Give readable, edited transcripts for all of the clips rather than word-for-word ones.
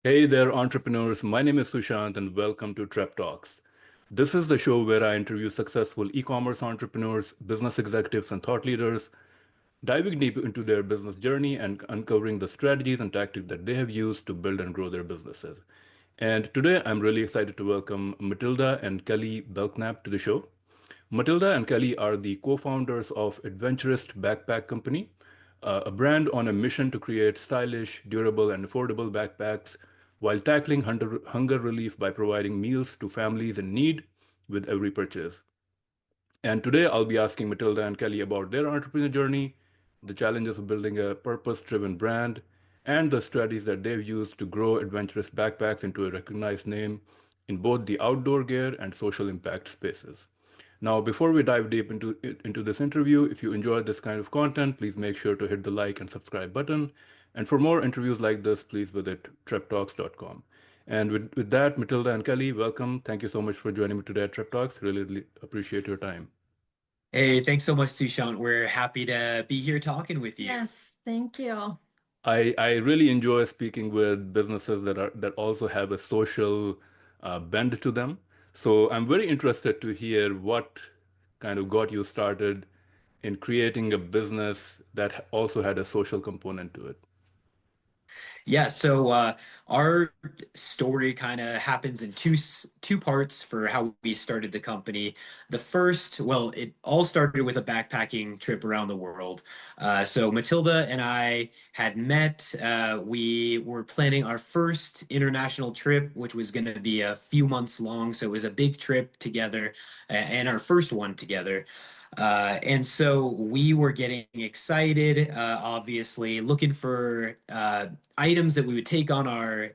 Hey there, entrepreneurs. My name is Sushant, and welcome to TrepTalks. This is the show where I interview successful e-commerce entrepreneurs, business executives, and thought leaders, diving deep into their business journey and uncovering the strategies and tactics that they have used to build and grow their businesses. And today, I'm really excited to welcome Matilda and Kelly Belknap to the show. Matilda and Kelly are the co-founders of Adventurist Backpack Company, a brand on a mission to create stylish, durable, and affordable backpacks while tackling hunger relief by providing meals to families in need with every purchase. And today I'll be asking Matilda and Kelly about their entrepreneur journey, the challenges of building a purpose-driven brand, and the strategies that they've used to grow Adventurous Backpacks into a recognized name in both the outdoor gear and social impact spaces. Now, before we dive deep into this interview, if you enjoyed this kind of content, please make sure to hit the like and subscribe button. And for more interviews like this, please visit treptalks.com. And with that, Matilda and Kelly, welcome. Thank you so much for joining me today at Trep Talks. Really appreciate your time. Hey, thanks so much, Sushant. We're happy to be here talking with you. Yes, thank you. I really enjoy speaking with businesses that also have a social bend to them. So I'm very interested to hear what kind of got you started in creating a business that also had a social component to it. Yeah, so our story kind of happens in two parts for how we started the company. The first, well, it all started with a backpacking trip around the world. So Matilda and I had met. We were planning our first international trip, which was going to be a few months long. So it was a big trip together, and our first one together. And so we were getting excited, obviously, looking for items that we would take on our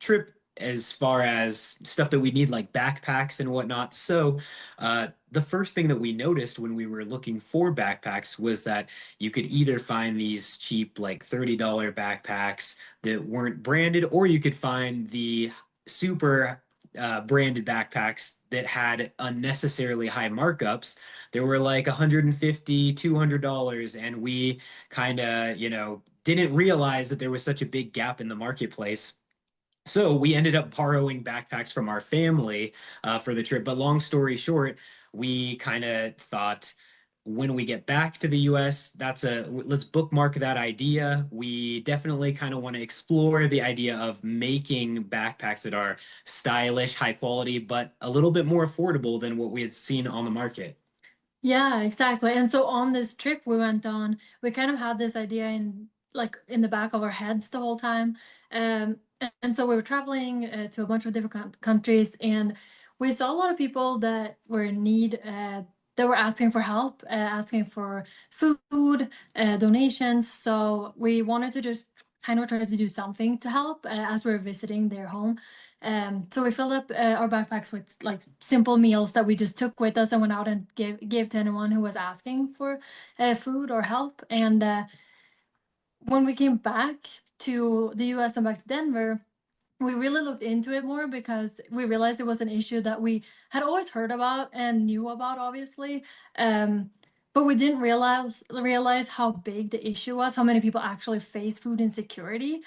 trip as far as stuff that we need, like backpacks and whatnot. So the first thing that we noticed when we were looking for backpacks was that you could either find these cheap, like $30 backpacks that weren't branded, or you could find the super branded backpacks that had unnecessarily high markups. They were like $150, $200, and we kind of, didn't realize that there was such a big gap in the marketplace. So we ended up borrowing backpacks from our family for the trip. But long story short, we kind of thought when we get back to the US, let's bookmark that idea. We definitely kind of want to explore the idea of making backpacks that are stylish, high quality, but a little bit more affordable than what we had seen on the market. Yeah, exactly. And so on this trip we went on, we kind of had this idea in the back of our heads the whole time. And so we were traveling to a bunch of different countries, and we saw a lot of people that were in need. They were asking for help, asking for food, donations. So we wanted to just kind of try to do something to help as we were visiting their home. So we filled up our backpacks with like simple meals that we just took with us and went out and gave to anyone who was asking for food or help. And when we came back to the US and back to Denver, we really looked into it more because we realized it was an issue that we had always heard about and knew about, obviously. But we didn't realize how big the issue was, how many people actually face food insecurity.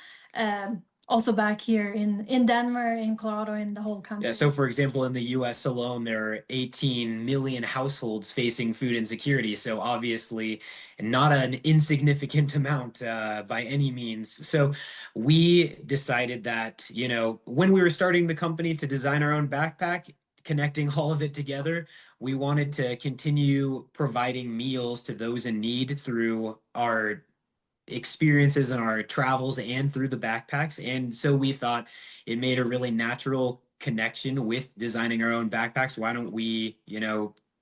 Also back here in Denver, in Colorado, in the whole country. Yeah, so for example, in the US alone, there are 18 million households facing food insecurity. So obviously, not an insignificant amount by any means. So we decided that, when we were starting the company to design our own backpack, connecting all of it together, we wanted to continue providing meals to those in need through our experiences and our travels and through the backpacks. And so we thought it made a really natural connection with designing our own backpacks. Why don't we,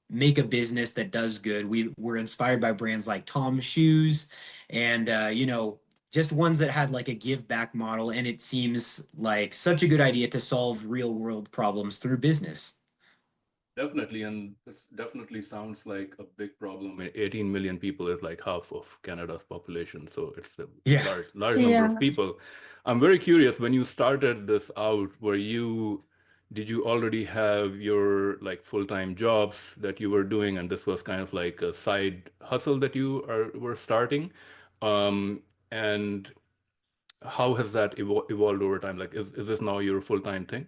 make a business that does good? We were inspired by brands like Tom's Shoes and, just ones that had like a give back model. And it seems like such a good idea to solve real world problems through business. Definitely, and this definitely sounds like a big problem. 18 million people is like half of Canada's population, so it's a Yeah. large number Yeah. of people. I'm very curious, when you started this out, did you already have your like full-time jobs that you were doing, and this was kind of like a side hustle that were starting? And how has that evolved over time? Like, is this now your full-time thing?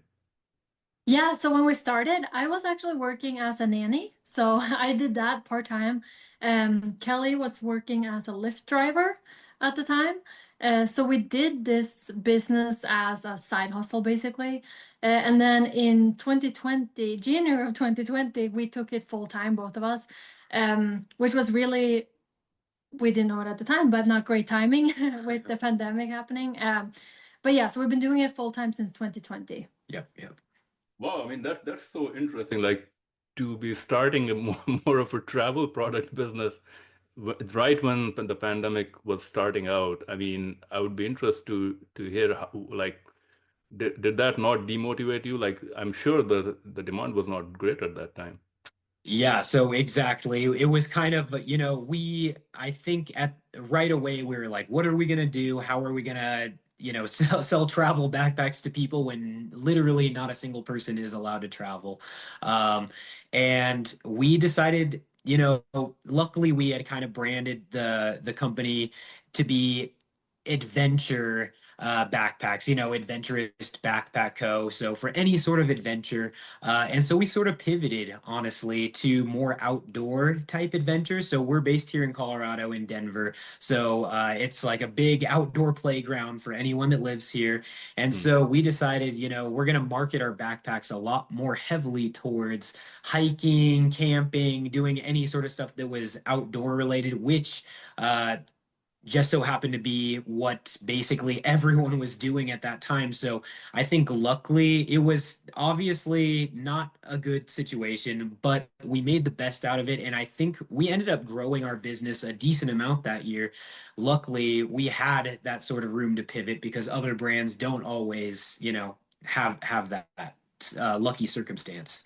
Yeah, so when we started, I was actually working as a nanny. So I did that part-time. Kelly was working as a Lyft driver at the time. So we did this business as a side hustle, basically. And then in 2020, January of 2020, we took it full-time, both of us, which was really, we didn't know it at the time, but not great timing with the pandemic happening. But yeah, so we've been doing it full-time since 2020. Yep, yep. Wow, I mean that's so interesting. Like to be starting a more of a travel product business right when the pandemic was starting out. I mean, I would be interested to hear how, like did that not demotivate you? Like I'm sure the demand was not great at that time. Yeah, so exactly. It was kind of, I think at right away we were like, what are we gonna do? How are we gonna, sell travel backpacks to people when literally not a single person is allowed to travel? Um, and we decided, luckily we had kind of branded the company to be adventure backpacks, Adventurist Backpack Co. So for any sort of adventure. And so we sort of pivoted, honestly, to more outdoor type adventures. So we're based here in Colorado, in Denver. So it's like a big outdoor playground for anyone that lives here. And Hmm. so we decided, we're going to market our backpacks a lot more heavily towards hiking, camping, doing any sort of stuff that was outdoor related, which just so happened to be what basically everyone was doing at that time. So I think luckily it was obviously not a good situation, but we made the best out of it. And I think we ended up growing our business a decent amount that year. Luckily, we had that sort of room to pivot because other brands don't always, have that lucky circumstance.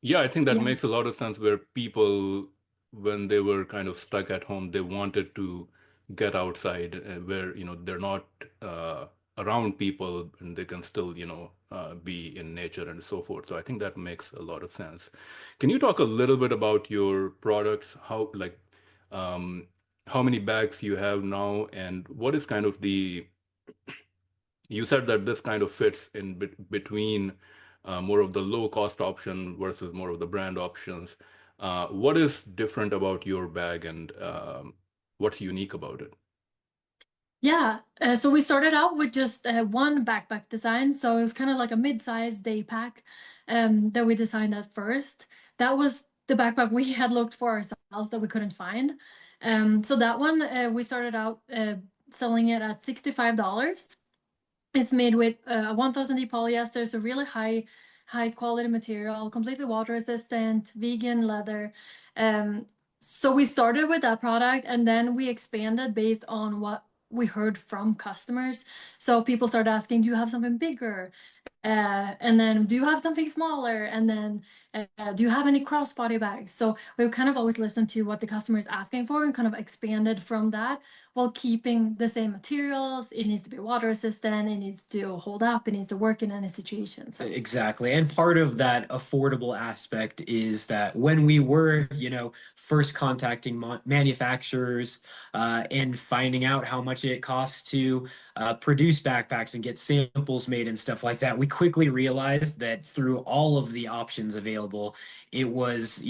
Yeah, I think that Yeah. makes a lot of sense where people, when they were kind of stuck at home, they wanted to get outside where, they're not uh, around people and they can still, be in nature and so forth. So I think that makes a lot of sense. Can you talk a little bit about your products, um, how many bags you have now, and what is kind of you said that this kind of fits in between more of the low cost option versus more of the brand options. What is different about your bag and what's unique about it? Yeah, so we started out with just one backpack design. So it was kind of like a mid-sized day pack that we designed at first. That was the backpack we had looked for ourselves that we couldn't find. So that one, we started out selling it at $65. It's made with 1000 polyester, so really high quality material, completely water resistant, vegan leather. Um, so we started with that product and then we expanded based on what we heard from customers. So people started asking, do you have something bigger? And then do you have something smaller? And then do you have any crossbody bags? So we've kind of always listened to what the customer is asking for and kind of expanded from that while keeping the same materials. It needs to be water resistant, it needs to hold up, it needs to work in any situation. So Exactly. And part of that affordable aspect is that when we were, first contacting manufacturers and finding out how much it costs to produce backpacks and get samples made and stuff like that, we quickly realized that through all of the options available, it was,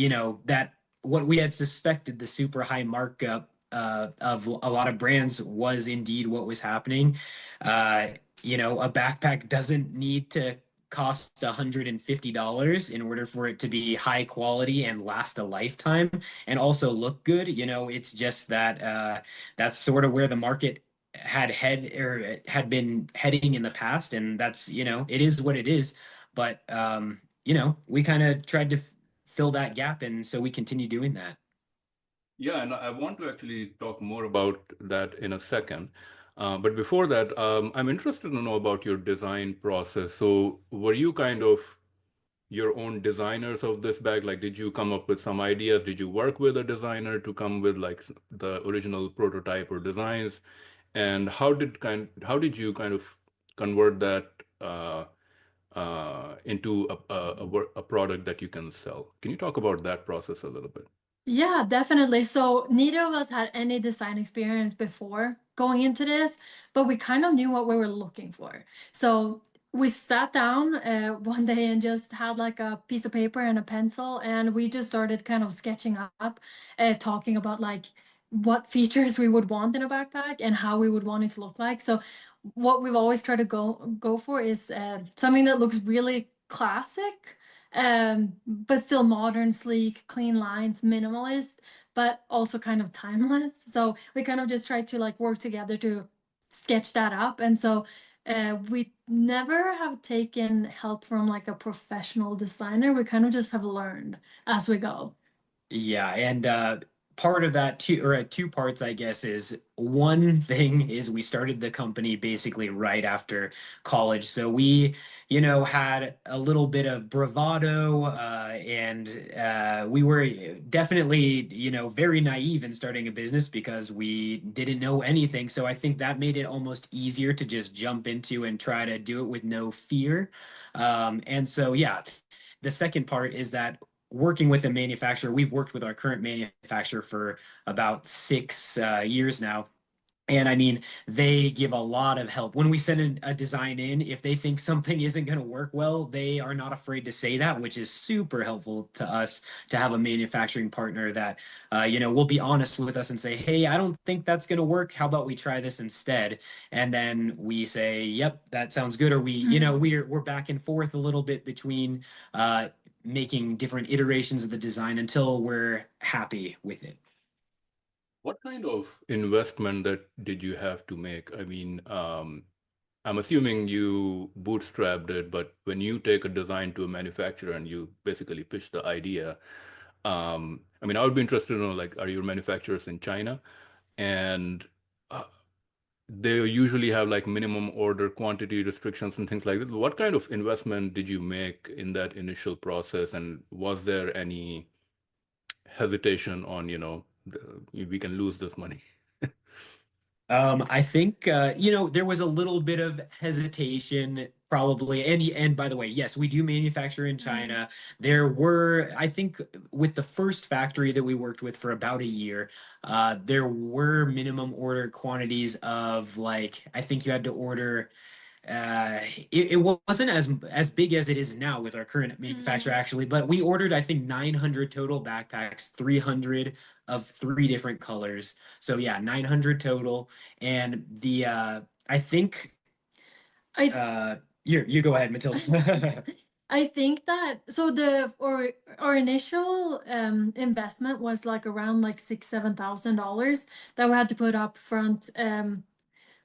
that what we had suspected, the super high markup of a lot of brands, was indeed what was happening. Uh, a backpack doesn't need to cost $150 in order for it to be high quality and last a lifetime and also look good. It's just that that's sort of where the market had been heading in the past, and that's, it is what it is. But we kind of tried to fill that gap, and so we continue doing that. Yeah, and I want to actually talk more about that in a second. But before that, I'm interested to know about your design process. So, were you kind of your own designers of this bag? Like, did you come up with some ideas? Did you work with a designer to come with like the original prototype or designs? And how did you kind of convert that into a product that you can sell? Can you talk about that process a little bit? Yeah, definitely. So neither of us had any design experience before going into this, but we kind of knew what we were looking for. So we sat down one day and just had like a piece of paper and a pencil, and we just started kind of sketching up, talking about like what features we would want in a backpack and how we would want it to look like. So what we've always tried to go for is something that looks really classic, but still modern, sleek, clean lines, minimalist, but also kind of timeless. So we kind of just tried to like work together to sketch that up. And so we never have taken help from like a professional designer. We kind of just have learned as we go. Yeah, and part of that two or two parts, I guess, is one thing is we started the company basically right after college. So we, had a little bit of bravado, and we were definitely, very naive in starting a business because we didn't know anything. So I think that made it almost easier to just jump into and try to do it with no fear. And so, yeah, the second part is that working with a manufacturer, we've worked with our current manufacturer for about 6 years now. And I mean, they give a lot of help. When we send a design in, if they think something isn't going to work well, they are not afraid to say that, which is super helpful to us to have a manufacturing partner that, will be honest with us and say, hey, I don't think that's going to work. How about we try this instead? And then we say, yep, that sounds good. Or we're back and forth a little bit between making different iterations of the design until we're happy with it. What kind of investment that did you have to make? I mean, I'm assuming you bootstrapped it, but when you take a design to a manufacturer and you basically pitch the idea, I mean, I would be interested to know, like, are your manufacturers in China? And uh, they usually have like minimum order quantity restrictions and things like that. What kind of investment did you make in that initial process? And was there any hesitation on, we can lose this money? I think there was a little bit of hesitation probably. And by the way, yes, we do manufacture in China. There were, I think, with the first factory that we worked with for about a year, there were minimum order quantities of like I think you had to order it wasn't as big as it is now with our current manufacturer actually, but we ordered I think 900 total backpacks, 300 of 3 different colors. So yeah, 900 total. And the I think I you go ahead, Matilda. I think that so the or our initial investment was like around like $6,000-7,000 that we had to put up front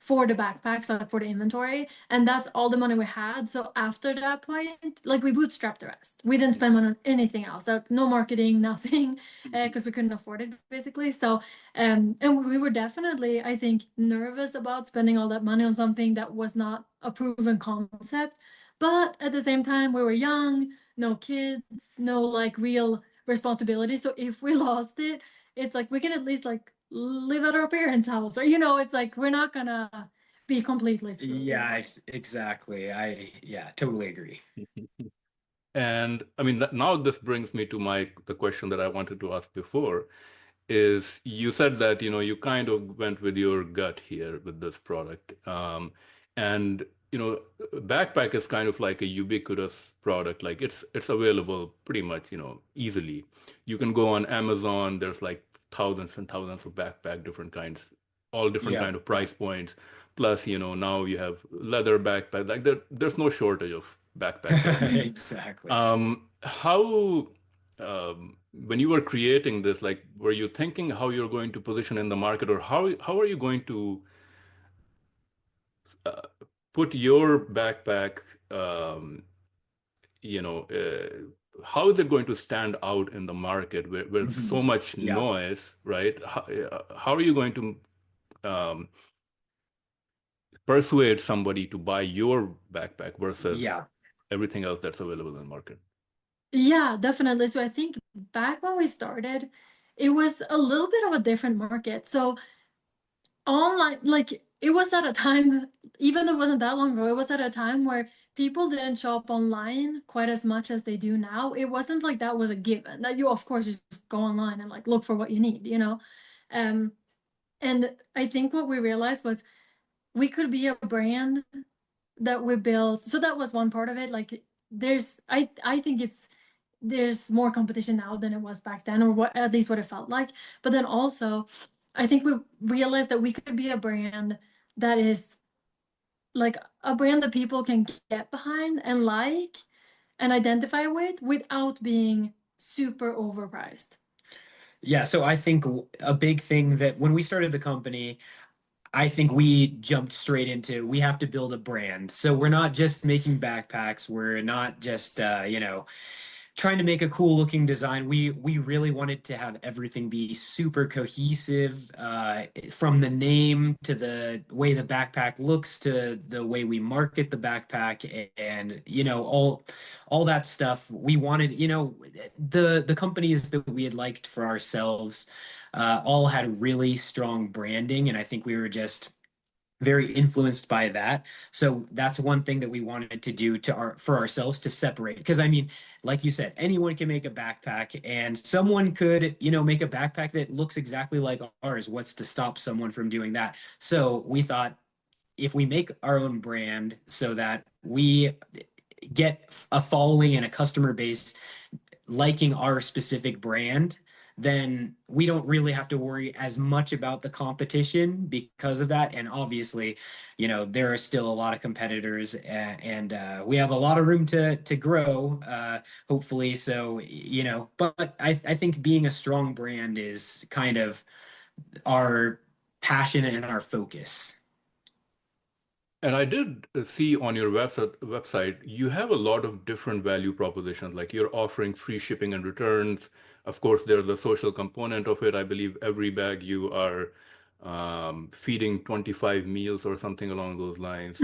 for the backpacks, like for the inventory, and that's all the money we had. So after that point, like we bootstrapped the rest. We didn't spend money on anything else, like no marketing, nothing, because we couldn't afford it basically. So and we were definitely, I think, nervous about spending all that money on something that was not a proven concept. But at the same time, we were young, no kids, no like real responsibility. So if we lost it, it's like we can at least like live at our parents' house, or it's like we're not gonna be completely screwed either Yeah, way. exactly. Totally agree. And I mean, now this brings me to the question that I wanted to ask before, is you said that, you kind of went with your gut here with this product. And, backpack is kind of like a ubiquitous product. Like it's available pretty much, easily. You can go on Amazon, there's like thousands and thousands of backpack, different kinds, all different Yeah. kind of price points. Plus, now you have leather backpack. Like there's no shortage of backpacks right now. Exactly. How, when you were creating this, like, were you thinking how you're going to position in the market, or how are you going to uh, put your backpack, um, how is it going to stand out in the market where so much Yeah. noise, right? How are you going to um, persuade somebody to buy your backpack versus Yeah. everything else that's available in the market? Yeah, definitely. So I think back when we started, it was a little bit of a different market. So online, like it was at a time, even though it wasn't that long ago, it was at a time where people didn't shop online quite as much as they do now. It wasn't like that was a given, that you of course just go online and like look for what you need, you know. And I think what we realized was we could be a brand that we built. So that was one part of it. Like I think there's more competition now than it was back then, or what, at least what it felt like. But then also I think we realized that we could be a brand that is like a brand that people can get behind and like and identify with without being super overpriced. Yeah, so I think a big thing that when we started the company, I think we jumped straight into we have to build a brand. So we're not just making backpacks, we're not just trying to make a cool looking design. We really wanted to have everything be super cohesive, from the name to the way the backpack looks to the way we market the backpack, and all that stuff. We wanted, the companies that we had liked for ourselves all had really strong branding, and I think we were just very influenced by that. So that's one thing that we wanted to do for ourselves to separate. Because I mean, like you said, anyone can make a backpack, and someone could, make a backpack that looks exactly like ours. What's to stop someone from doing that? So we thought if we make our own brand so that we get a following and a customer base liking our specific brand, then we don't really have to worry as much about the competition because of that. And obviously, there are still a lot of competitors, and we have a lot of room to grow, hopefully. So, but I think being a strong brand is kind of our passion and our focus. And I did see on your website, you have a lot of different value propositions. Like you're offering free shipping and returns. Of course, there's the social component of it. I believe every bag you are feeding 25 meals or something along those lines.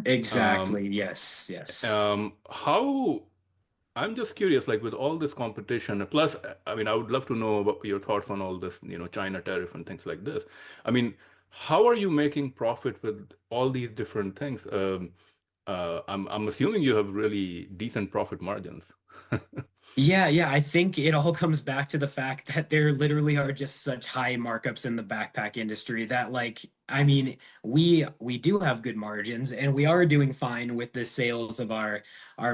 Exactly. Yes. How I'm just curious, like with all this competition, plus, I mean, I would love to know about your thoughts on all this, China tariff and things like this. I mean, how are you making profit with all these different things? I'm assuming you have really decent profit margins. Yeah. I think it all comes back to the fact that there literally are just such high markups in the backpack industry that, like, I mean, we do have good margins, and we are doing fine with the sales of our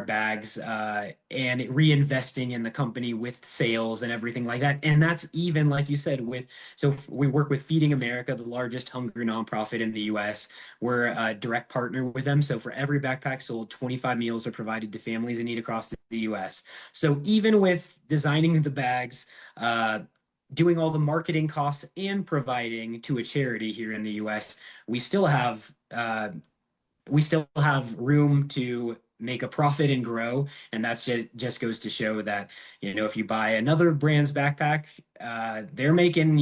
bags, and reinvesting in the company with sales and everything like that. And that's even like you said we work with Feeding America, the largest hunger nonprofit in the US. We're a direct partner with them. So for every backpack sold, 25 meals are provided to families in need across the US. So even with designing the bags, doing all the marketing costs and providing to a charity here in the US, we still have room to make a profit and grow. And that's just goes to show that, if you buy another brand's backpack, they're making,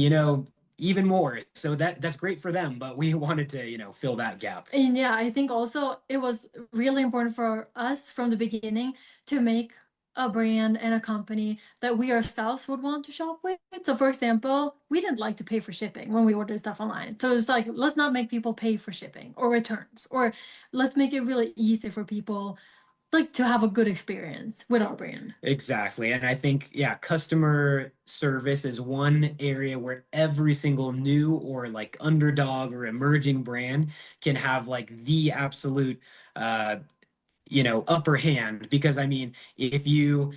even more. So that's great for them, but we wanted to, fill that gap. And yeah, I think also it was really important for us from the beginning to make a brand and a company that we ourselves would want to shop with. So for example, we didn't like to pay for shipping when we ordered stuff online. So it's like, let's not make people pay for shipping or returns, or let's make it really easy for people like to have a good experience with our brand. Exactly. And I think, yeah, customer service is one area where every single new or like underdog or emerging brand can have like the absolute upper hand. Because I mean, if you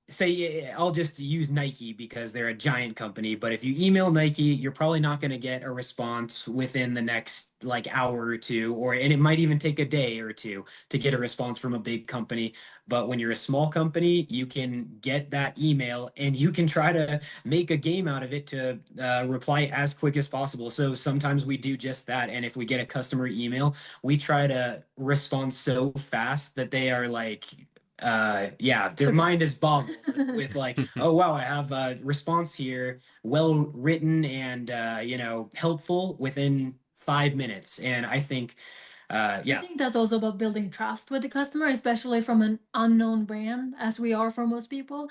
say, I'll just use Nike because they're a giant company, but if you email Nike, you're probably not going to get a response within the next like hour or two, and it might even take a day or two to get a response from a big company. But when you're a small company, you can get that email and you can try to make a game out of it to reply as quick as possible. So sometimes we do just that. And if we get a customer email, we try to respond so fast that they are like, their mind is boggled with like, oh wow, I have a response here, well written and helpful within 5 minutes. And I think I think that's also about building trust with the customer, especially from an unknown brand, as we are for most people.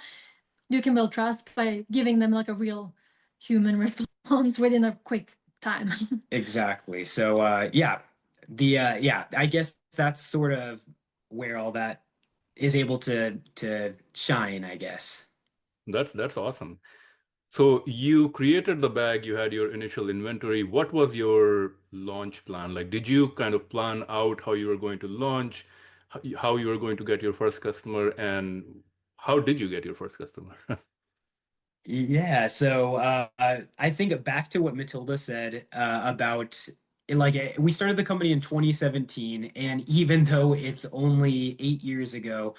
You can build trust by giving them like a real human response within a quick time. Exactly. So I guess that's sort of where all that is able to shine, I guess. That's awesome. So you created the bag, you had your initial inventory. What was your launch plan? Like, did you kind of plan out how you were going to launch, how you were going to get your first customer, and how did you get your first customer? Yeah, so I think back to what Matilda said about like we started the company in 2017, and even though it's only 8 years ago,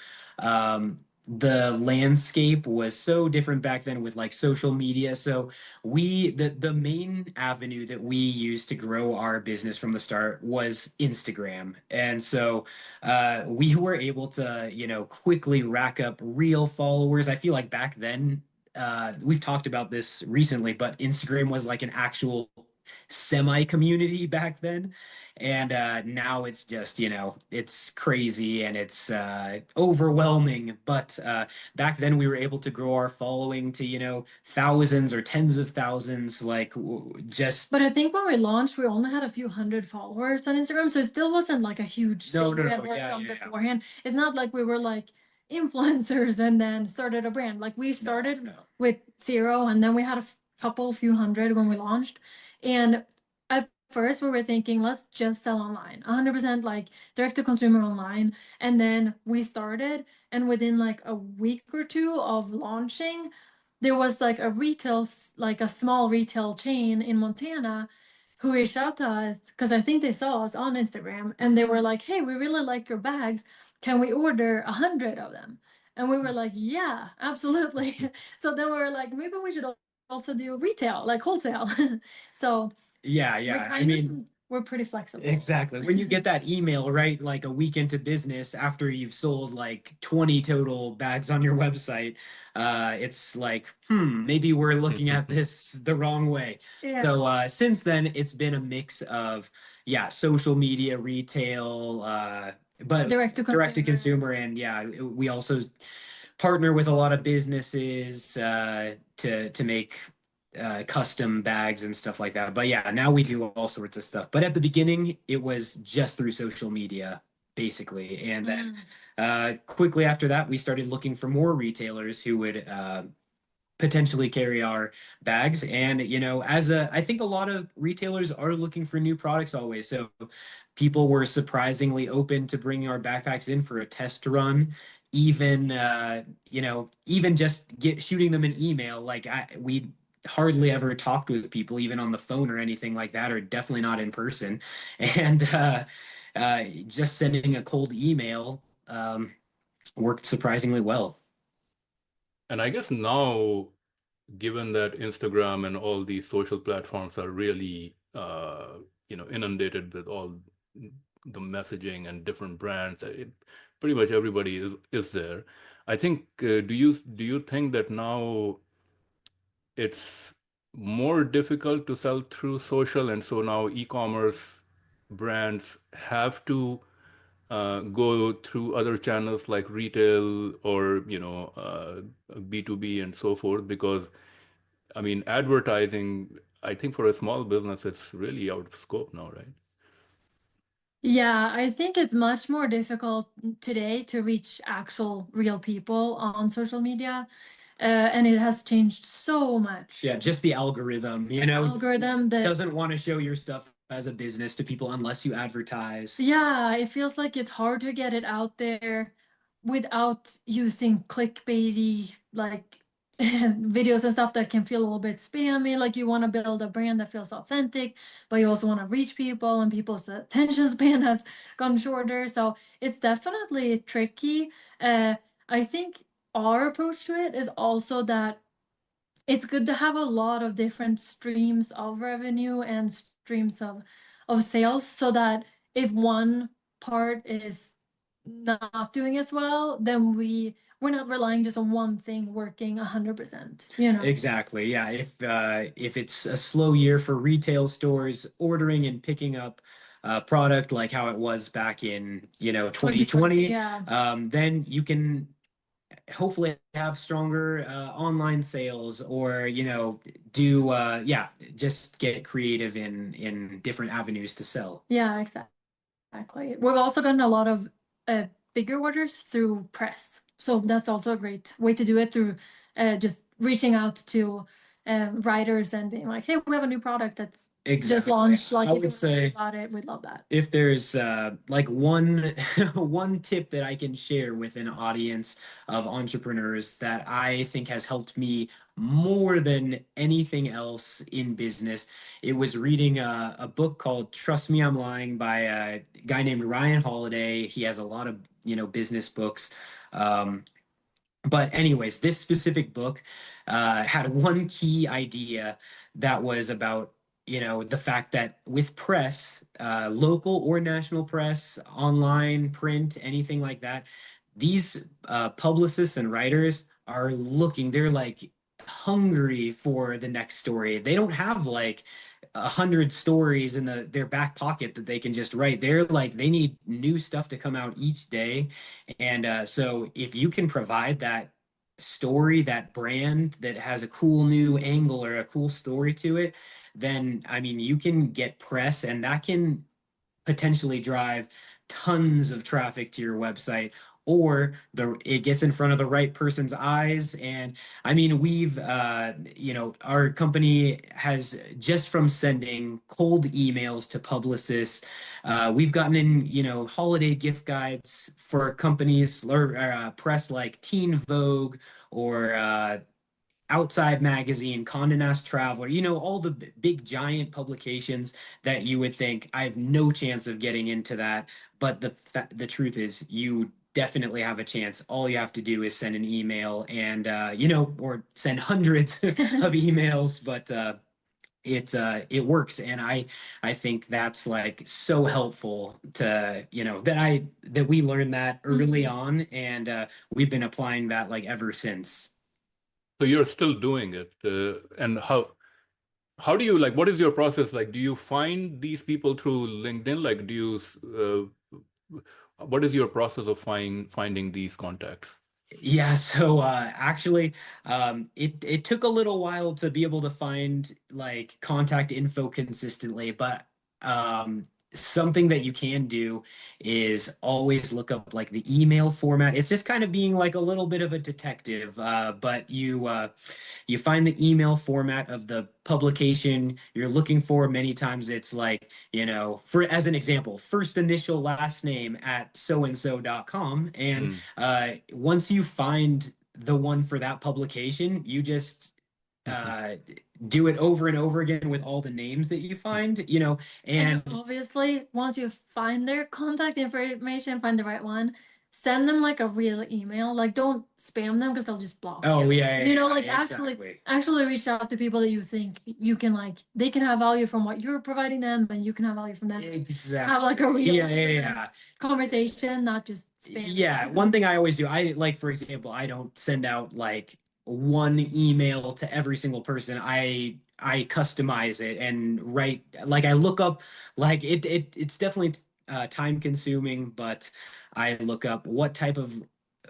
the landscape was so different back then with like social media. So the main avenue that we used to grow our business from the start was Instagram, and so we were able to, you know, quickly rack up real followers. I feel like back then we've talked about this recently, but Instagram was like an actual semi community back then. And now it's just, you know, it's crazy and it's overwhelming. But back then we were able to grow our following to, you know, thousands or tens of thousands, like just. But I think when we launched, we only had a few hundred followers on Instagram, so it still wasn't like a huge No, thing no, we had no. worked Yeah, on yeah, yeah. beforehand. It's not like we were like influencers and then started a brand. Like we started No. with zero, and then we had a few hundred when we launched. And at first, we were thinking, let's just sell online, 100% like direct to consumer online. And then we started, and within like a week or two of launching, there was like like a small retail chain in Montana who reached out to us because I think they saw us on Instagram, and they were like, hey, we really like your bags. Can we order 100 of them? And we were like, yeah, absolutely. So then we were like, maybe we should also do retail, like wholesale. So Yeah, we yeah. I kind of mean, we're pretty flexible. exactly. When you get that email, right, like a week into business after you've sold like 20 total bags on your website, it's like, maybe we're looking at this the wrong way. Yeah. So since then, it's been a mix of, yeah, social media, retail, but Direct to direct to consumer. consumer. And yeah, we also partner with a lot of businesses to make custom bags and stuff like that. But yeah, now we do all sorts of stuff. But at the beginning, it was just through social media, basically. And then quickly after that, we started looking for more retailers who would potentially carry our bags. And, you know, I think a lot of retailers are looking for new products always. So people were surprisingly open to bringing our backpacks in for a test run. Even, you know, even just shooting them an email. Like we hardly ever talked with people, even on the phone or anything like that, or definitely not in person. And just sending a cold email worked surprisingly well. And I guess now, given that Instagram and all these social platforms are really, inundated with all the messaging and different brands, pretty much everybody is there. I think, do you think that now it's more difficult to sell through social, and so now e-commerce brands have to go through other channels like retail or B2B and so forth, because I mean advertising, I think for a small business it's really out of scope now, right? Yeah, I think it's much more difficult today to reach actual real people on social media. And it has changed so much. Yeah, just the algorithm, you know, Algorithm that doesn't want to show your stuff as a business to people unless you advertise. Yeah, it feels like it's hard to get it out there without using clickbaity like videos and stuff that can feel a little bit spammy. Like you want to build a brand that feels authentic, but you also want to reach people, and people's attention span has gone shorter. So it's definitely tricky. I think our approach to it is also that it's good to have a lot of different streams of revenue and streams of sales, so that if one part is not doing as well, then we're not relying just on one thing working 100%, you know. Exactly. Yeah. If it's a slow year for retail stores ordering and picking up product like how it was back in, you know, 2020, Yeah. then you can hopefully have stronger online sales, or, you know, do yeah, just get creative in different avenues to sell. Yeah, exactly. We've also gotten a lot of bigger orders through press. So that's also a great way to do it, through just reaching out to writers and being like, hey, we have a new product that's just launched. Like, I if you would say about it, we'd love that. if there's like one one tip that I can share with an audience of entrepreneurs that I think has helped me more than anything else in business, it was reading a book called Trust Me, I'm Lying by a guy named Ryan Holiday. He has a lot of, business books. But anyways, this specific book had one key idea that was about, the fact that with press, local or national press, online, print, anything like that, these publicists and writers are looking, they're like hungry for the next story. They don't have like 100 stories in their back pocket that they can just write. They're like, they need new stuff to come out each day. And so if you can provide that story, that brand that has a cool new angle or a cool story to it, then I mean, you can get press, and that can potentially drive tons of traffic to your website, or it gets in front of the right person's eyes. And I mean, we've our company has, just from sending cold emails to publicists, we've gotten in, holiday gift guides for companies or press like Teen Vogue or Outside Magazine, Condé Nast Traveler, all the big giant publications that you would think I have no chance of getting into that. But the truth is, you definitely have a chance. All you have to do is send an email, and or send hundreds of emails, but it works. And I think that's like so helpful to, that we learned that early on, and we've been applying that like ever since. So you're still doing it, and how do you, like, what is your process like? Do you find these people through LinkedIn? Like, do you what is your process of finding these contacts? Yeah, so actually, it took a little while to be able to find like contact info consistently, but something that you can do is always look up like the email format. It's just kind of being like a little bit of a detective, but you find the email format of the publication you're looking for. Many times it's like, for as an example, first initial last name at so-and-so.com. And once you find the one for that publication, you just do it over and over again with all the names that you find, and obviously once you find their contact information, find the right one, send them like a real email. Like, don't spam them because they'll just block you. Yeah, Like, exactly. actually reach out to people that you think you can, like, they can have value from what you're providing them, and you can have value from them. Exactly. Have like a real yeah conversation, not just spam. Yeah, one thing I always do, I like, for example, I don't send out like one email to every single person. I customize it and write, like, I look up, like, it's definitely time consuming, but I look up what type of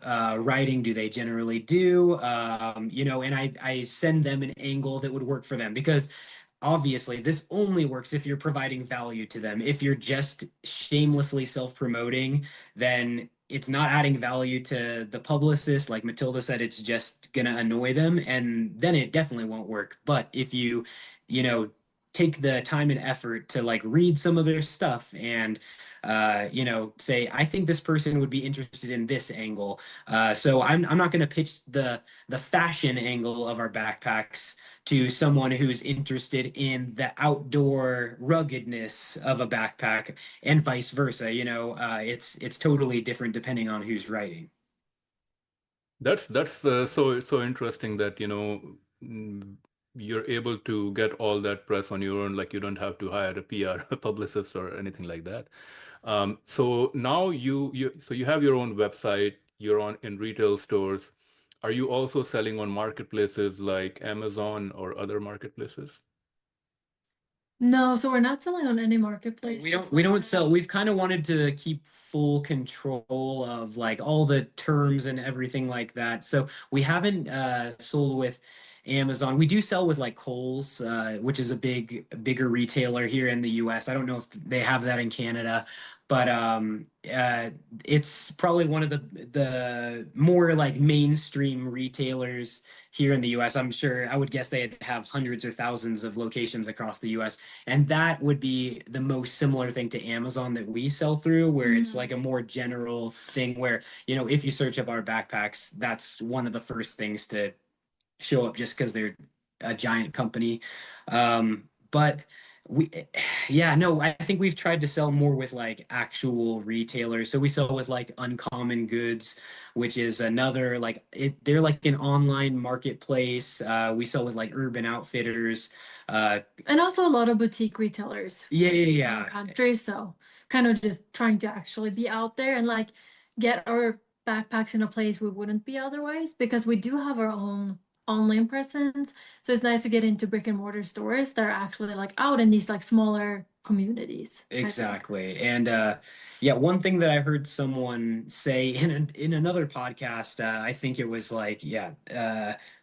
writing do they generally do, and I send them an angle that would work for them, because obviously this only works if you're providing value to them. If you're just shamelessly self-promoting, then it's not adding value to the publicist. Like Matilda said, it's just gonna annoy them, and then it definitely won't work. But if take the time and effort to like read some of their stuff and say, I think this person would be interested in this angle. So I'm not going to pitch the fashion angle of our backpacks to someone who's interested in the outdoor ruggedness of a backpack, and vice versa. It's totally different depending on who's writing. That's so interesting that you're able to get all that press on your own. Like, you don't have to hire a PR, a publicist, or anything like that. So now you have your own website. You're on in retail stores. Are you also selling on marketplaces like Amazon or other marketplaces? No, so we're not selling on any marketplace. We don't sell. We've kind of wanted to keep full control of like all the terms and everything like that. So we haven't sold with Amazon. We do sell with like Kohl's, which is a bigger retailer here in the US. I don't know if they have that in Canada, but it's probably one of the more like mainstream retailers here in the US. I'm sure, I would guess they'd have hundreds or thousands of locations across the US. And that would be the most similar thing to Amazon that we sell through, where it's like a more general thing where, if you search up our backpacks, that's one of the first things to show up just because they're a giant company. But we, yeah, no, I think we've tried to sell more with like actual retailers. So we sell with like Uncommon Goods, which is another like they're like an online marketplace. We sell with like Urban Outfitters. And also a lot of boutique retailers in our country. So kind of just trying to actually be out there and like get our backpacks in a place we wouldn't be otherwise, because we do have our own online presence. So it's nice to get into brick and mortar stores that are actually like out in these like smaller communities. Exactly. And yeah, one thing that I heard someone say in another podcast, I think it was like,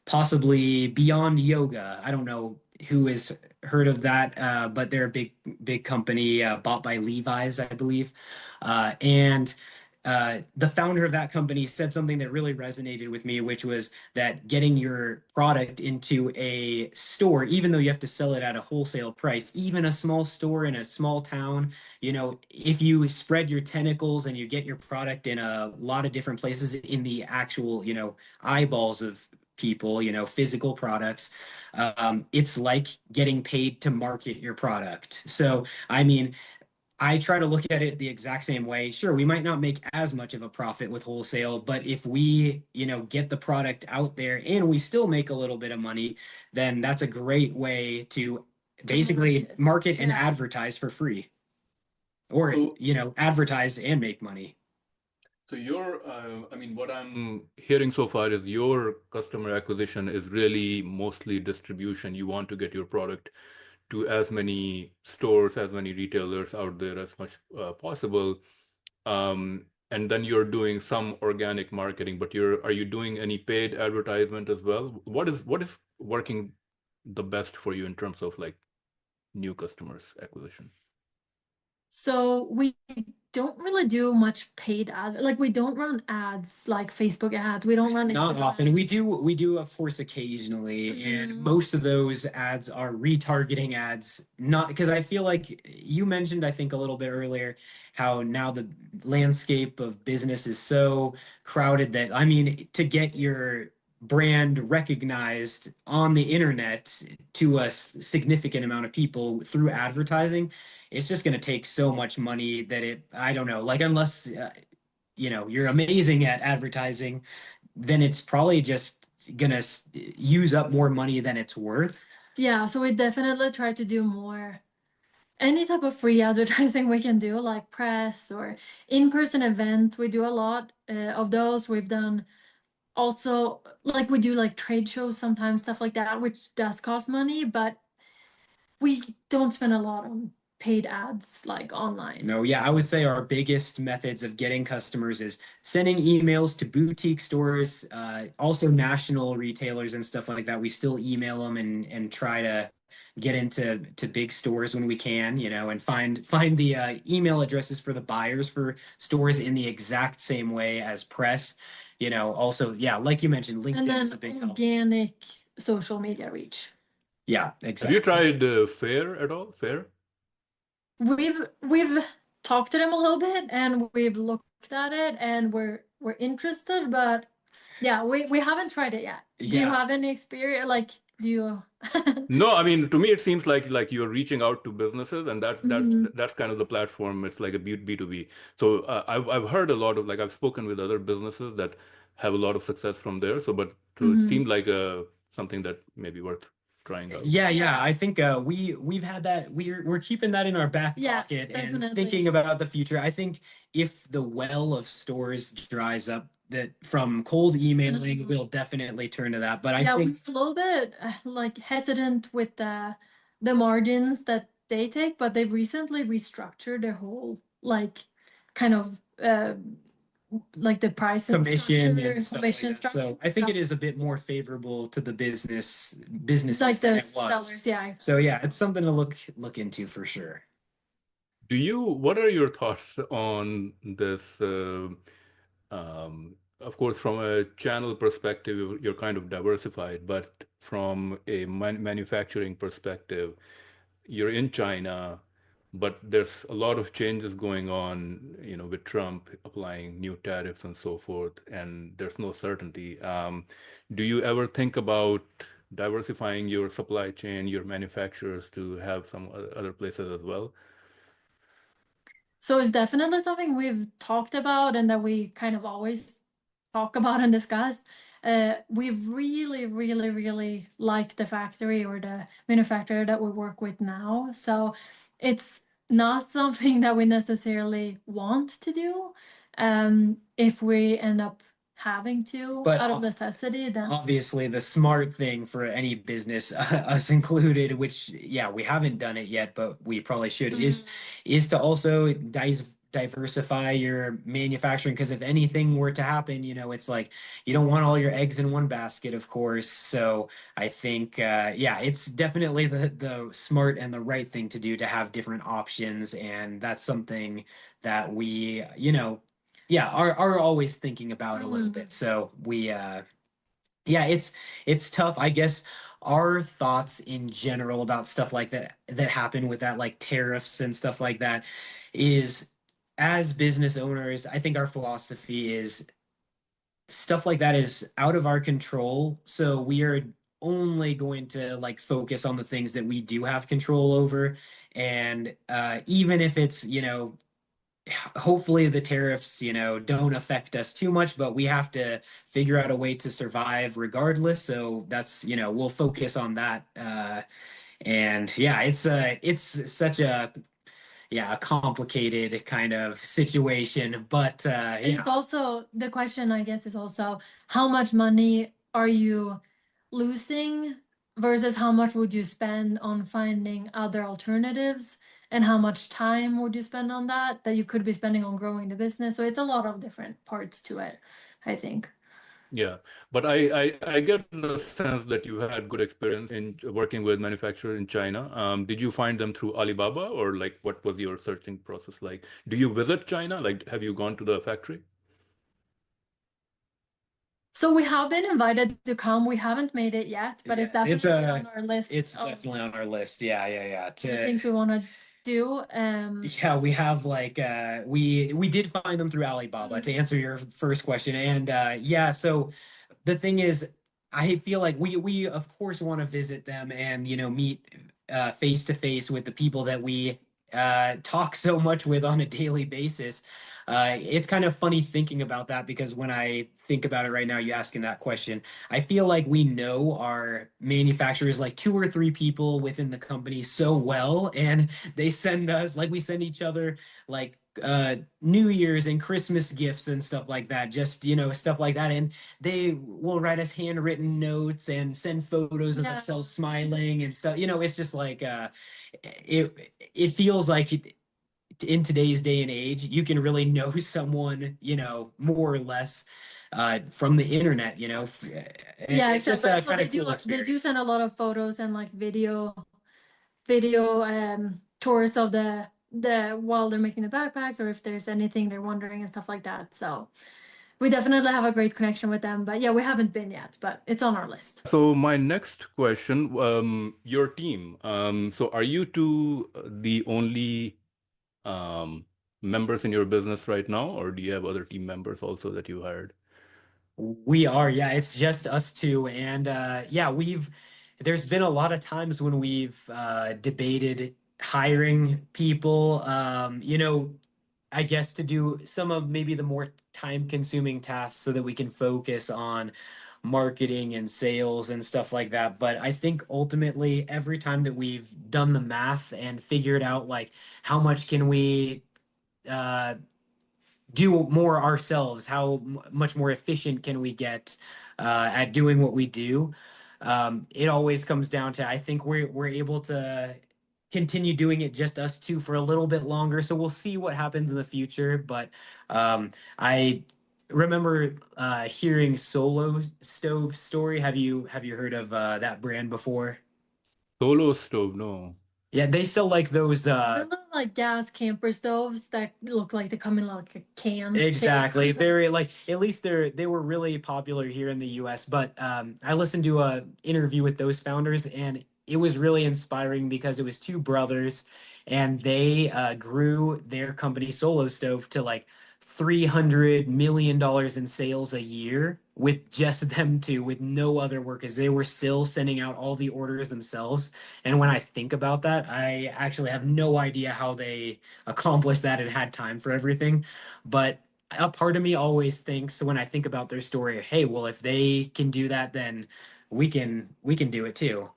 possibly Beyond Yoga. I don't know who has heard of that, but they're a big company, bought by Levi's, I believe. And the founder of that company said something that really resonated with me, which was that getting your product into a store, even though you have to sell it at a wholesale price, even a small store in a small town, if you spread your tentacles and you get your product in a lot of different places in the actual, eyeballs of people, physical products, it's like getting paid to market your product. So, I mean, I try to look at it the exact same way. Sure, we might not make as much of a profit with wholesale, but if we, get the product out there and we still make a little bit of money, then that's a great way to basically market and advertise for free. Or, advertise and make money. So what I'm hearing so far is your customer acquisition is really mostly distribution. You want to get your product to as many stores, as many retailers out there as much possible. And then you're doing some organic marketing, but are you doing any paid advertisement as well? What is working the best for you in terms of like new customers acquisition? So we don't really do much paid ad. Like we don't run ads like Facebook ads. We don't run Not Instagram often. We do of course occasionally, and most of those ads are retargeting ads. Not because I feel like you mentioned, I think a little bit earlier, how now the landscape of business is so crowded that I mean to get your brand recognized on the internet to a significant amount of people through advertising, it's just going to take so much money that I don't know, like unless you're amazing at advertising, then it's probably just gonna use up more money than it's worth. Yeah, so we definitely try to do more. Any type of free advertising we can do, like press or in-person event. We do a lot of those. We've done also, like we do like trade shows sometimes, stuff like that, which does cost money, but we don't spend a lot on paid ads like online. No, yeah, I would say our biggest methods of getting customers is sending emails to boutique stores, also national retailers and stuff like that. We still email them and try to get into big stores when we can, and find the email addresses for the buyers for stores in the exact same way as press. Also, yeah, like you mentioned, LinkedIn is a big help. Organic social media reach. Yeah, Have exactly. you tried Fair at all? Fair? We've talked to them a little bit and we've looked at it and we're interested, but yeah, we haven't tried it yet. Do you have any experience? Like, do you? No, I mean, to me, it seems like you're reaching out to businesses, and that's kind of the platform. It's like a B2B. So I've heard a lot of I've spoken with other businesses that have a lot of success from there. So, but it seemed like something that may be worth trying out. Yeah. I think we've had that. We're keeping that in our back pocket and thinking about the future. I think if the well of stores dries up, that from cold emailing, we'll definitely turn to that. But I think we're a little bit like hesitant with the margins that they take, but they've recently restructured their whole kind of like the pricing commission structure and stuff like that. structure. So I think it is a bit more favorable to the businesses like than the it was. sellers, yeah. So yeah, it's something to look into for sure. What are your thoughts on this? Of course, from a channel perspective, you're kind of diversified, but from a manufacturing perspective, you're in China, but there's a lot of changes going on, with Trump applying new tariffs and so forth, and there's no certainty. Do you ever think about diversifying your supply chain, your manufacturers to have some other places as well? So it's definitely something we've talked about and that we kind of always talk about and discuss. We really, really, really like the factory or the manufacturer that we work with now. So it's not something that we necessarily want to do. If we end up having to But out of necessity, then obviously the smart thing for any business, us included, which yeah, we haven't done it yet, but we probably should, is to also diversify your manufacturing, because if anything were to happen, it's like you don't want all your eggs in one basket, of course. So I think yeah, it's definitely the smart and the right thing to do to have different options, and that's something that we, yeah, are always thinking about a little bit. So we yeah, it's tough. I guess our thoughts in general about stuff like that happen with that, like tariffs and stuff like that, is as business owners, I think our philosophy is stuff like that is out of our control. So we are only going to like focus on the things that we do have control over. And even if it's, hopefully the tariffs, don't affect us too much, but we have to figure out a way to survive regardless. So that's, we'll focus on that. And yeah, it's such a, yeah, a complicated kind of situation, but it's also the question, I guess, is also how much money are you losing versus how much would you spend on finding other alternatives, and how much time would you spend on that you could be spending on growing the business. So it's a lot of different parts to it, I think. Yeah, but I get the sense that you had good experience in working with manufacturers in China. Did you find them through Alibaba, or like what was your searching process like? Do you visit China? Like, have you gone to the factory? So we have been invited to come. We haven't made it yet, but it's Yes, definitely on our list it's of definitely on our list. Yeah. the things we want to do. Yeah, we have like we did find them through Alibaba, to answer your first question. And yeah, so the thing is, I feel like we of course want to visit them and meet face to face with the people that we talk so much with on a daily basis. It's kind of funny thinking about that, because when I think about it right now, you asking that question, I feel like we know our manufacturers, like two or three people within the company, so well, and they send us, like we send each other like New Year's and Christmas gifts and stuff like that, just stuff like that, and they will write us handwritten notes and send photos of themselves smiling and stuff. It's just like it feels like in today's day and age, you can really know someone, more or less from the internet. Yeah, it's just exactly. a So kind they of cool do experience. send a lot of photos and like video tours of the while they're making the backpacks, or if there's anything they're wondering and stuff like that. So we definitely have a great connection with them. But yeah, we haven't been yet, but it's on our list. So my next question, your team. So are you two the only members in your business right now, or do you have other team members also that you hired? We are, yeah, it's just us two. And yeah, there's been a lot of times when we've debated hiring people, I guess to do some of maybe the more time-consuming tasks so that we can focus on marketing and sales and stuff like that. But I think ultimately, every time that we've done the math and figured out like how much can we uh, do more ourselves, how much more efficient can we get at doing what we do, it always comes down to, I think we're able to continue doing it just us two for a little bit longer. So we'll see what happens in the future. But I remember hearing Solo Stove story. Have you heard of that brand before? Solo stove, no. Yeah, they sell like those They look like gas camper stoves that look like they come in like a can. Exactly. Very like at least they were really popular here in the US. But I listened to a interview with those founders and it was really inspiring because it was two brothers and they grew their company Solo Stove to like $300 million in sales a year with just them two, with no other workers. They were still sending out all the orders themselves. And when I think about that, I actually have no idea how they accomplished that and had time for everything. But a part of me always thinks when I think about their story, hey, well, if they can do that, then we can do it too.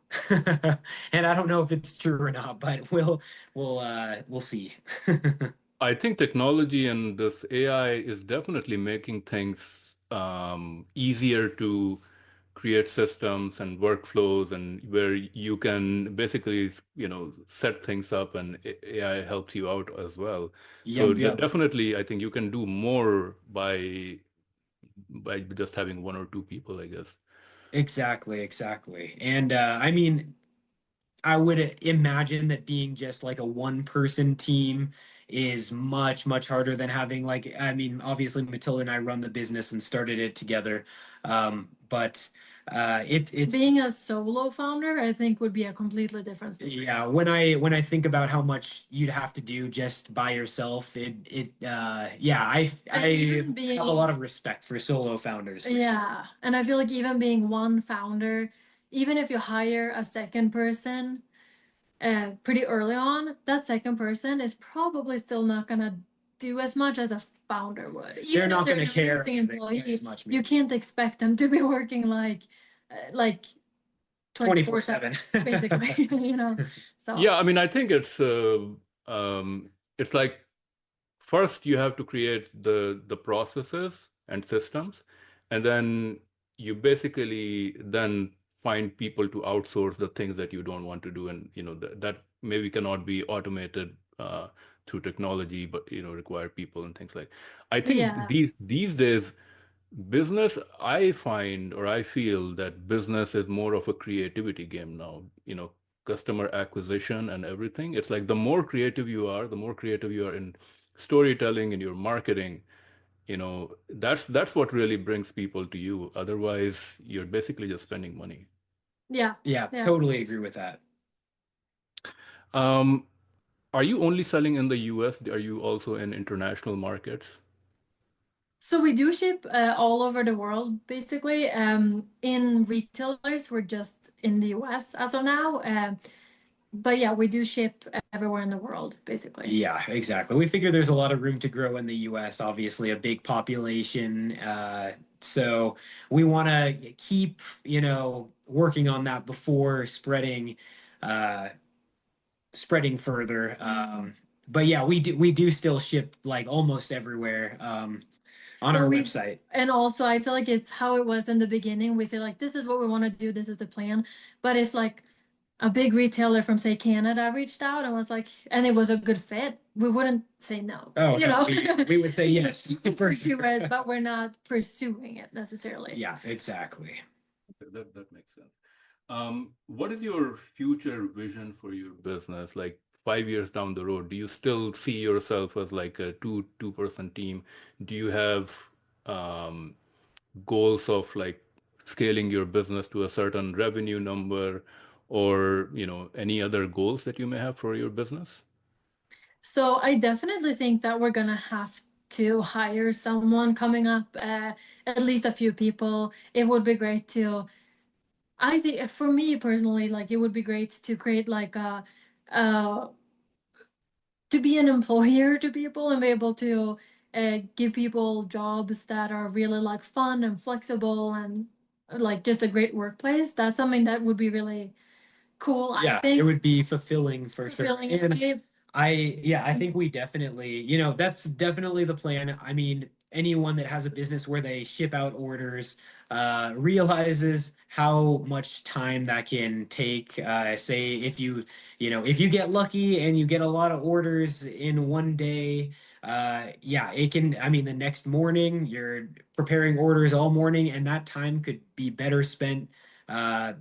And I don't know if it's true or not, but we'll see. I think technology and this AI is definitely making things easier to create systems and workflows, and where you can basically, set things up and AI helps you out as well. So Yep. definitely, I think you can do more by just having one or two people, I guess. Exactly. And I mean, I would imagine that being just like a one person team is much harder than having like, I mean, obviously Matilda and I run the business and started it together. But it's Being a solo founder, I think, would be a completely different story. yeah, when I think about how much you'd have to do just by yourself, yeah, I even being have a lot of respect for solo founders for sure. yeah, and I feel like even being one founder, even if you hire a second person pretty early on, that second person is probably still not gonna do as much as a founder would. They're Even if not they're gonna an care amazing employee, as much, you maybe. can't expect them to be working like 24/7. basically, So Yeah, I mean, I think it's like first you have to create the processes and systems, and then you basically then find people to outsource the things that you don't want to do, and that maybe cannot be automated through technology, but require people and things like. I think yeah. these days business, I find or I feel that business is more of a creativity game now. Customer acquisition and everything. It's like the more creative you are, the more creative you are in storytelling, in your marketing, that's what really brings people to you. Otherwise, you're basically just spending money. Yeah. Yeah, Yeah. totally agree with that. Um, are you only selling in the US? Are you also in international markets? So we do ship all over the world, basically. In retailers, we're just in the US as of now. But yeah, we do ship everywhere in the world, basically. Yeah, exactly. We figure there's a lot of room to grow in the US, obviously a big population. So we want to keep, working on that before uh, spreading further. But yeah, we do still ship like almost everywhere on But our we website. and also I feel like it's how it was in the beginning. We say like this is what we want to do, this is the plan. But if like a big retailer from say Canada reached out and was like, and it was a good fit, we wouldn't say no. Oh, no, we would say yes for do sure. it, but we're not pursuing it necessarily. Yeah, exactly. That makes sense. What is your future vision for your business? Like 5 years down the road, do you still see yourself as like a two-person team? Do you have um, goals of like scaling your business to a certain revenue number, or any other goals that you may have for your business? So I definitely think that we're gonna have to hire someone coming up, at least a few people. It would be great to, I think for me personally, like it would be great to create like uh, to be an employer to people and be able to give people jobs that are really like fun and flexible and like just a great workplace. That's something that would be really cool, I Yeah, it think. would be fulfilling for sure. Fulfilling And it. I think we definitely, that's definitely the plan. I mean, anyone that has a business where they ship out orders realizes how much time that can take. Say if you get lucky and you get a lot of orders in one day, yeah, it can, I mean, the next morning you're preparing orders all morning, and that time could be better spent uh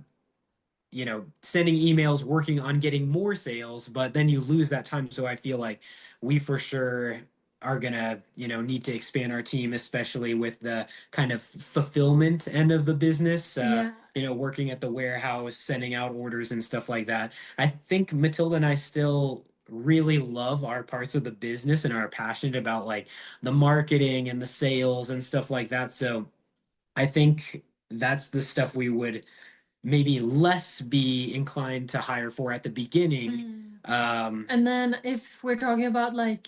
sending emails, working on getting more sales, but then you lose that time. So I feel like we for sure are gonna, need to expand our team, especially with the kind of fulfillment end of the business. Yeah. Working at the warehouse, sending out orders and stuff like that. I think Matilda and I still really love our parts of the business and are passionate about like the marketing and the sales and stuff like that. So I think that's the stuff we would maybe less be inclined to hire for at the beginning. And then if we're talking about like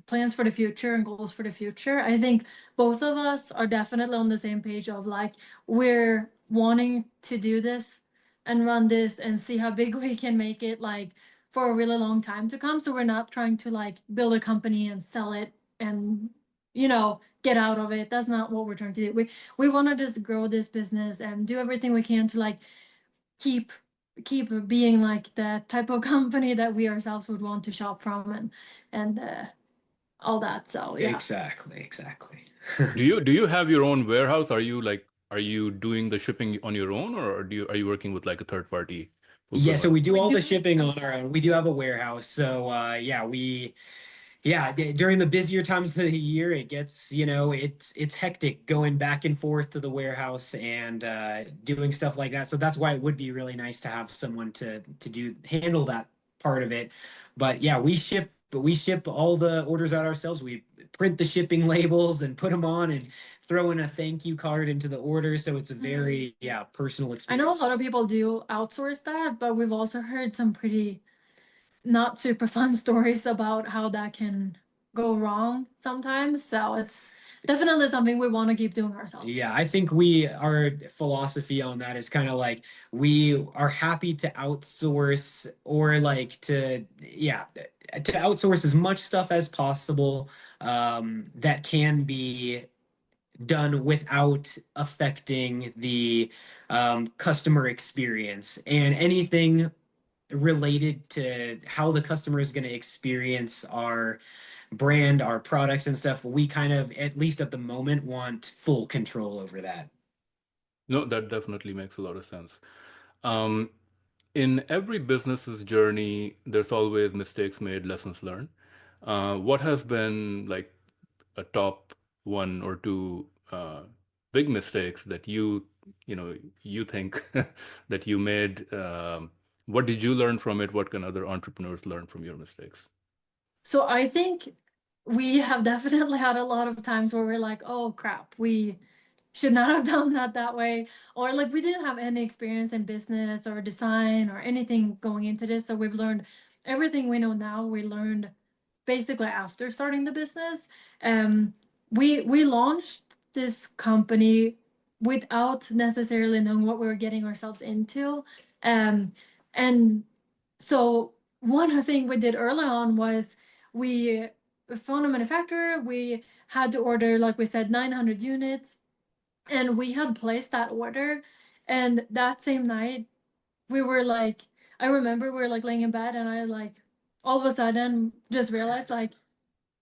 plans for the future and goals for the future, I think both of us are definitely on the same page of like we're wanting to do this and run this and see how big we can make it like for a really long time to come. So we're not trying to like build a company and sell it and get out of it. That's not what we're trying to do. We want to just grow this business and do everything we can to like keep being like the type of company that we ourselves would want to shop from and all that. So yeah. Exactly. Do you have your own warehouse? Are you doing the shipping on your own, or are you working with like a third party? Yeah, so we do We all do the it shipping on our ourselves. own. We do have a warehouse. So during the busier times of the year, it gets, it's hectic going back and forth to the warehouse and doing stuff like that. So that's why it would be really nice to have someone to handle that part of it. But yeah, we ship all the orders out ourselves. We print the shipping labels and put them on and throw in a thank you card into the order. So it's a very personal I experience. know a lot of people do outsource that, but we've also heard some pretty not super fun stories about how that can go wrong sometimes. So it's definitely something we want to keep doing ourselves. Yeah, I think our philosophy on that is kind of like we are happy to outsource or like to outsource as much stuff as possible that can be done without affecting the customer experience, and anything related to how the customer is going to experience our brand, our products and stuff, we kind of, at least at the moment, want full control over that. No, that definitely makes a lot of sense. In every business's journey, there's always mistakes made, lessons learned. What has been like a top one or two big mistakes that you think that you made? What did you learn from it? What can other entrepreneurs learn from your mistakes? So I think we have definitely had a lot of times where we're like, oh crap, we should not have done that way. Or like we didn't have any experience in business or design or anything going into this. So we've learned everything we know now, we learned basically after starting the business. We launched this company without necessarily knowing what we were getting ourselves into. And so one thing we did early on was we found a manufacturer. We had to order, like we said, 900 units, and we had placed that order. And that same night, we were like, I remember we were like laying in bed, and I like all of a sudden just realized like,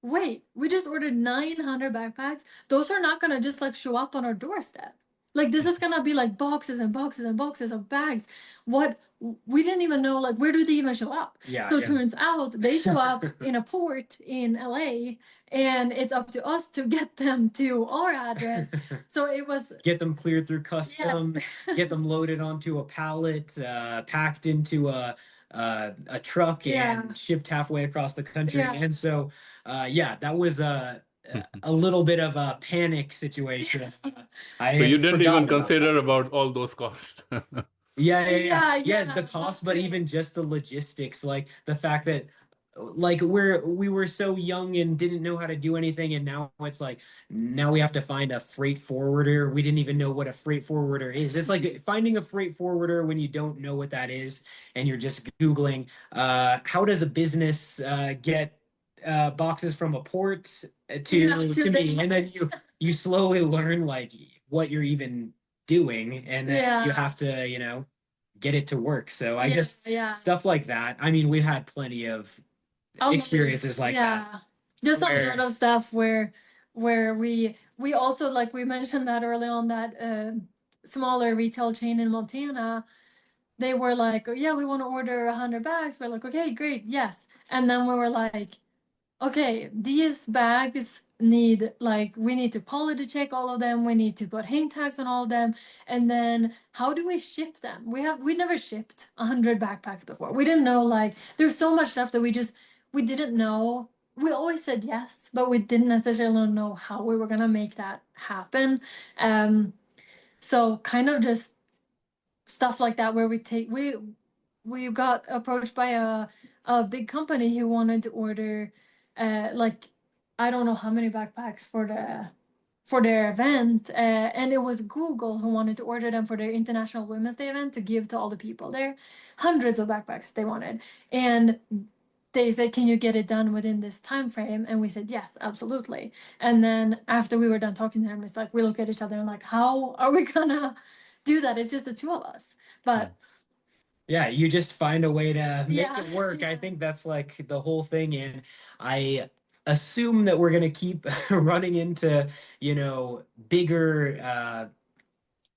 wait, we just ordered 900 backpacks. Those are not gonna just like show up on our doorstep. Like this is gonna be like boxes and boxes and boxes of bags. What we didn't even know, like where do they even show up? Yeah. So it turns out they show up in a port in LA, and it's up to us to get them to our address. So it was Get them cleared through customs, get them loaded onto a pallet, packed into a truck and shipped halfway across the country. And so that was a little bit of a panic situation. I So you had didn't even forgotten about consider that. about all those costs. Yeah, the that cost, but too. even just the logistics, like the fact that like we were so young and didn't know how to do anything, and now it's like now we have to find a freight forwarder. We didn't even know what a freight forwarder is. It's like finding a freight forwarder when you don't know what that is and you're just Googling how does a business get boxes from a port to me, and then you slowly learn like what you're even doing, and then you have to get it to work. So I guess stuff like that. I mean, we've had plenty of experiences like that. Just a lot of stuff where we also, like we mentioned that early on, that smaller retail chain in Montana, they were like, oh, yeah, we want to order 100 bags. We're like, okay, great, yes. And then we were like, okay, these bags need, like, we need to quality check all of them. We need to put hang tags on all of them. And then how do we ship them? We never shipped 100 backpacks before. We didn't know, like, there's so much stuff that we didn't know. We always said yes, but we didn't necessarily know how we were gonna make that happen. So kind of just stuff like that where we got approached by a big company who wanted to order like I don't know how many backpacks for their event, and it was Google who wanted to order them for their International Women's Day event to give to all the people there. Hundreds of backpacks they wanted, and they said, can you get it done within this time frame? And we said yes, absolutely. And then after we were done talking to them, it's like we look at each other and like, how are we gonna do that? It's just the two of us. But yeah, you just find a way to make Yeah. it work. I think that's like the whole thing. And I assume that we're gonna keep running into, bigger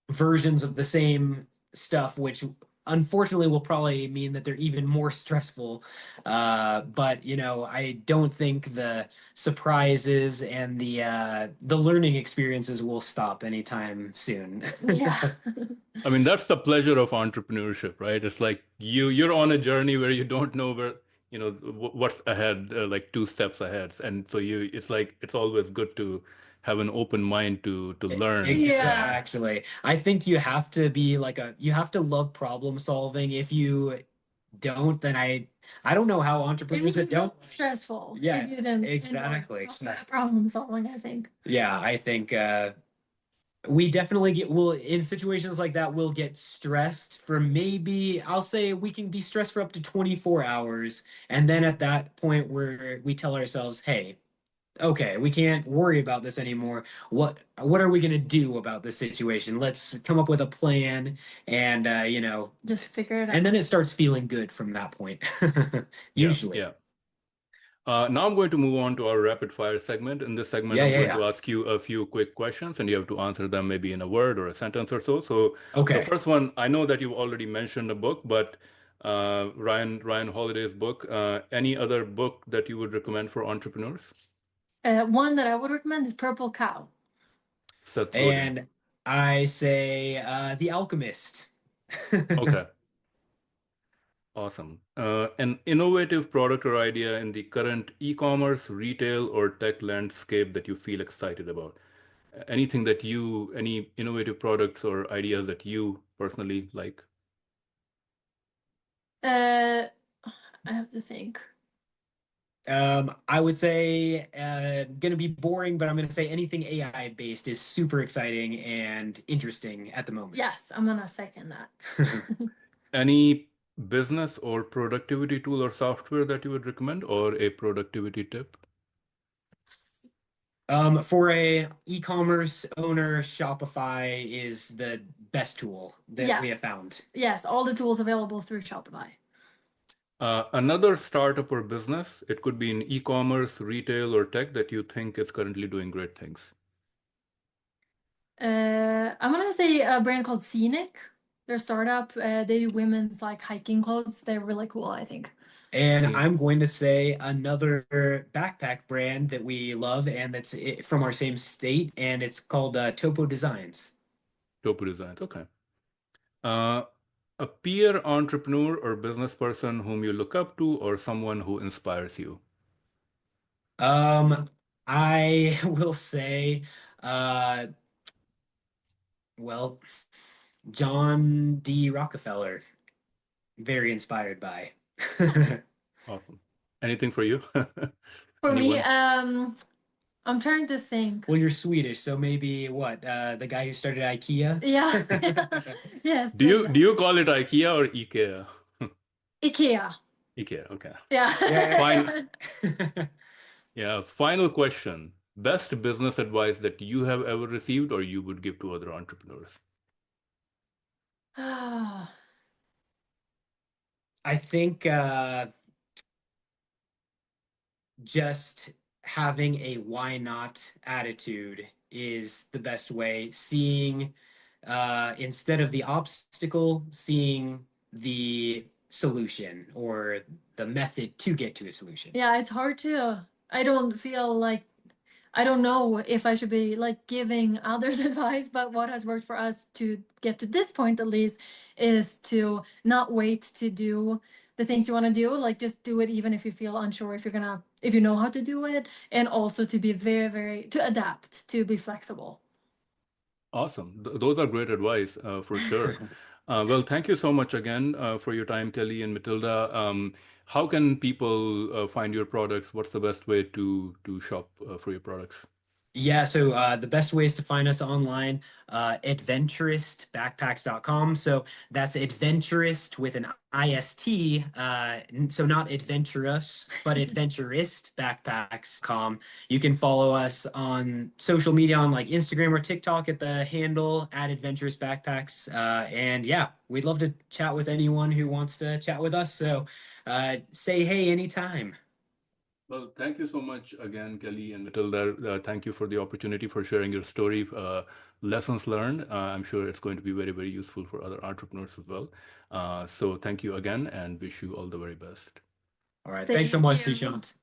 versions of the same stuff, which unfortunately will probably mean that they're even more stressful. But I don't think the surprises and the learning experiences will stop anytime soon. Yeah. I mean, that's the pleasure of entrepreneurship, right? It's like you're on a journey where you don't know where, what's ahead, like two steps ahead. And so it's like it's always good to have an open mind to learn. Exactly. I think you have to be you have to love problem solving. If you don't, then I don't know how entrepreneurs that don't. Stressful. Yeah, if you didn't exactly. enjoy problem solving, I think. Yeah, I think we definitely will in situations like that, we'll get stressed for maybe, I'll say we can be stressed for up to 24 hours. And then at that point where we tell ourselves, hey, okay, we can't worry about this anymore. What are we going to do about this situation? Let's come up with a plan and just figure it out. And then it starts feeling good from that point. Usually. Yeah. Now I'm going to move on to our rapid fire segment. In this segment, I'm going to ask you a few quick questions and you have to answer them maybe in a word or a sentence or so. So the first one, I know that you've already mentioned a book, but Ryan Holiday's book, any other book that you would recommend for entrepreneurs? One that I would recommend is Purple Cow. And I say The Alchemist. Okay. Awesome. An innovative product or idea in the current e-commerce, retail, or tech landscape that you feel excited about? Anything that any innovative products or ideas that you personally like? I have to think. I would say gonna be boring, but I'm gonna say anything AI based is super exciting and interesting at the moment. Yes, I'm gonna second that. Any business or productivity tool or software that you would recommend, or a productivity tip? For a e-commerce owner, Shopify is the best tool that we have found. Yes, all the tools available through Shopify. Another startup or business, it could be in e-commerce, retail, or tech that you think is currently doing great things. I'm gonna say a brand called Scenic. They're a startup. They do women's like hiking clothes. They're really cool, I think. And I'm going to say another backpack brand that we love and that's from our same state, and it's called Topo Designs. Topo Designs, okay. A peer entrepreneur or business person whom you look up to or someone who inspires you? I will say, well, John D. Rockefeller, very inspired by. Awesome. Anything for you? For me, I'm trying to think. Well, you're Swedish, so maybe what? The guy who started IKEA? Yeah. Yes. Do you call it IKEA or IKEA? IKEA. IKEA, okay. Yeah. Fine. Yeah, final question. Best business advice that you have ever received or you would give to other entrepreneurs? I think just having a why not attitude is the best way. Seeing instead of the obstacle, seeing the solution or the method to get to a solution. Yeah, it's hard to, I don't feel like, I don't know if I should be like giving others advice, but what has worked for us to get to this point at least is to not wait to do the things you want to do. Like just do it even if you feel unsure if you know how to do it, and also to be to adapt, to be flexible. Awesome. Those are great advice for sure. Well, thank you so much again for your time, Kelly and Matilda. How can people find your products? What's the best way to shop for your products? Yeah, so the best ways to find us online, adventuristbackpacks.com. So that's adventurist with an IST. So not adventurous, but adventuristbackpacks.com. You can follow us on social media on like Instagram or TikTok at the handle @adventuristbackpacks. And yeah, we'd love to chat with anyone who wants to chat with us. So say hey anytime. Well, thank you so much again, Kelly and Matilda. Thank you for the opportunity for sharing your story, lessons learned. I'm sure it's going to be very, very useful for other entrepreneurs as well. So thank you again and wish you all the very best. All right. Thanks so much, Sushant.